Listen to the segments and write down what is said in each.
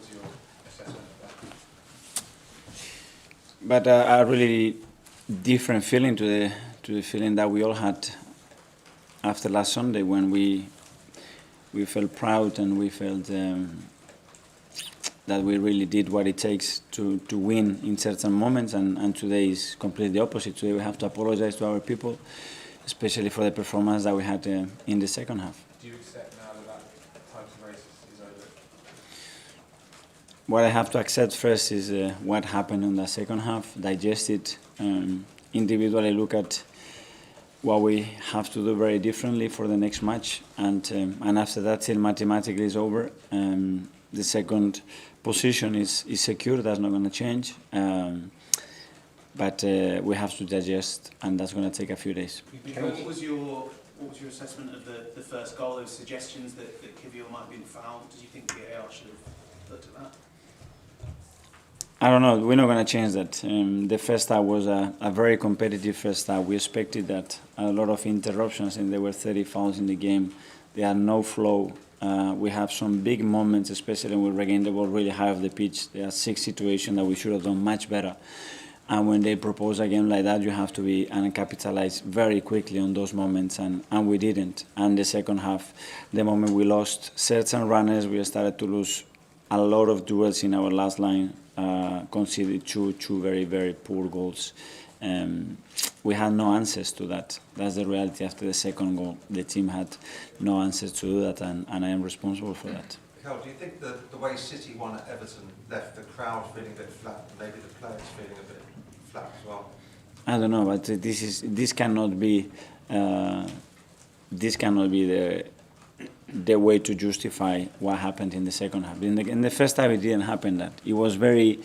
was your assessment of that? But a really different feeling to the feeling that we all had after last Sunday, when we felt proud and we felt that we really did what it takes to win in certain moments, and today is completely opposite. Today we have to apologize to our people, especially for the performance that we had in the second half. Do you accept now that type of race is over? What I have to accept first is what happened in the second half, digest it, individually look at what we have to do very differently for the next match, and after that, till mathematically is over, the second position is secure. That's not going to change, but we have to digest, and that's going to take a few days. What was your assessment of the first goal? Those suggestions that Kivior might have been fouled. Did you think VAR should have looked at that? I don't know. We're not going to change that. The first half was a very competitive first half. We expected that. A lot of interruptions, and there were 30 fouls in the game. There had no flow. We have some big moments, especially when we regained the ball really high off the pitch. There are 6 situations that we should have done much better. And when they propose a game like that, you have to be and capitalize very quickly on those moments, and we didn't. And the second half, the moment we lost certain runners, we started to lose a lot of duels in our last line. Conceded two very, very poor goals. We had no answers to that. That's the reality. After the second goal, the team had no answers to do that, and I am responsible for that. Mikel, do you think that the way City won at Everton left the crowd feeling a bit flat, maybe the players feeling a bit flat as well? I don't know, but this cannot be the way to justify what happened in the second half. In the first half, it didn't happen. That it was very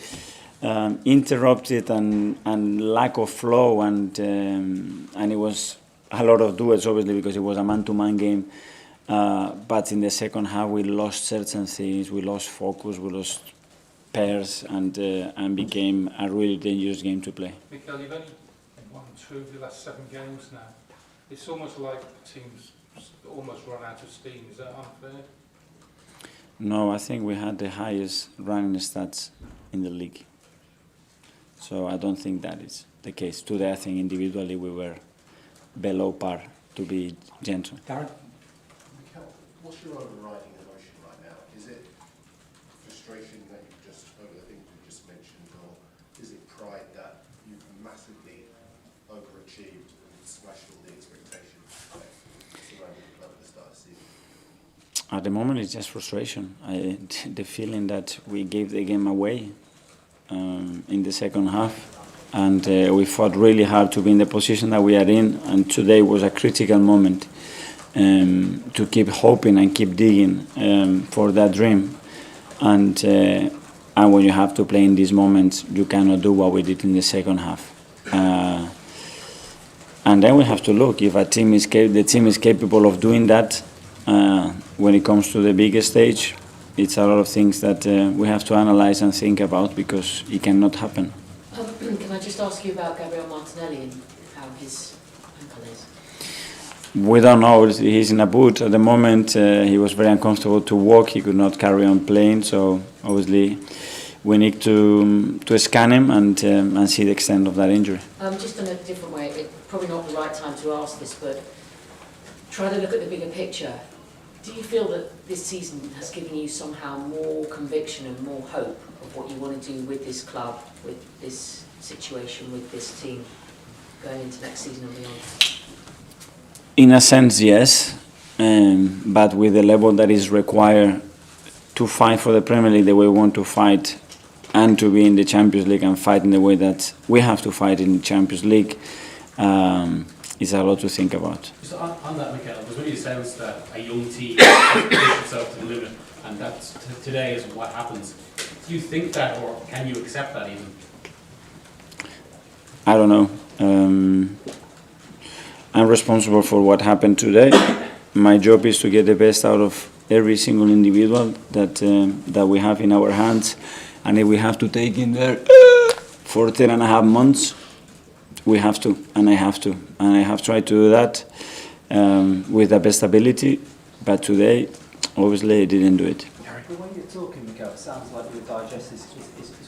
interrupted and lack of flow, and it was a lot of duels, obviously, because it was a man-to-man game. But in the second half, we lost certain things. We lost focus. We lost pairs, and became a really dangerous game to play. Mikel, you've only won 2 of the last 7 games now. It's almost like the team's almost run out of steam. Is that unfair? No, I think we had the highest running stats in the league. So I don't think that is the case. Today, I think individually we were below par, to be gentle. Darren? Mikel, what's your overriding emotion right now? Is it frustration that you've just, over the things you just mentioned, or is it pride that you've massively overachieved and smashed all the expectations surrounding the club at the start of the season? At the moment, it's just frustration. The feeling that we gave the game away in the second half, and we fought really hard to be in the position that we are in, and today was a critical moment to keep hoping and keep digging for that dream. And when you have to play in these moments, you cannot do what we did in the second half. And then we have to look if the team is capable of doing that. When it comes to the biggest stage, it's a lot of things that we have to analyze and think about, because it cannot happen. Can I just ask you about Gabriel Martinelli and how his ankle is? We don't know. He's in a boot at the moment. He was very uncomfortable to walk. He could not carry on playing. So obviously, we need to scan him and see the extent of that injury. Just in a different way, it's probably not the right time to ask this, but try to look at the bigger picture. Do you feel that this season has given you somehow more conviction and more hope of what you want to do with this club, with this situation, with this team, going into next season and beyond? In a sense, yes, but with the level that is required to fight for the Premier League the way we want to fight, and to be in the Champions League and fight in the way that we have to fight in the Champions League, is a lot to think about. So on that, Mikel, there's really a sense that a young team has pushed itself to the limit, and that today is what happens. Do you think that, or can you accept that even? I don't know. I'm responsible for what happened today. My job is to get the best out of every single individual that we have in our hands, and if we have to take in there for 10.5 months, we have to, and I have to, and I have tried to do that with the best ability, but today, obviously, I didn't do it. The way you're talking, Mikel, it sounds like your digest is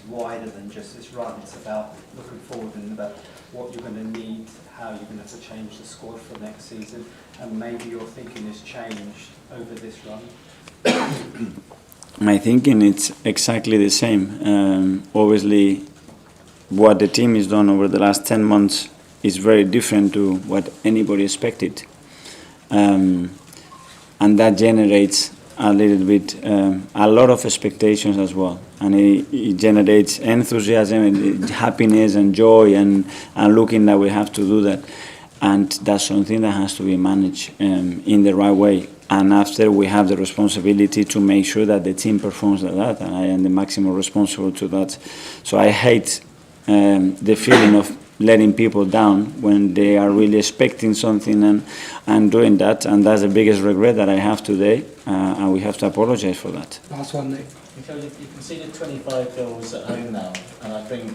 wider than just this run. It's about looking forward and about what you're going to need, how you're going to have to change the squad for next season, and maybe your thinking has changed over this run. My thinking it's exactly the same. Obviously, what the team has done over the last 10 months is very different to what anybody expected. And that generates a little bit, a lot of expectations as well. And it generates enthusiasm and happiness and joy and looking that we have to do that. And that's something that has to be managed in the right way. And after, we have the responsibility to make sure that the team performs at that, and I am the maximum responsible to that. So I hate the feeling of letting people down when they are really expecting something and doing that, and that's the biggest regret that I have today, and we have to apologize for that. Last one, Nick. Mikel, you've conceded 25 goals at home now, and I think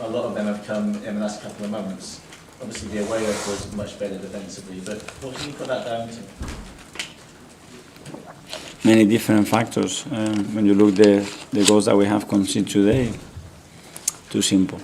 a lot of them have come in the last couple of months. Obviously, the away record was much better defensively, but what can you put that down to? Many different factors. When you look the goals that we have conceded today, too simple.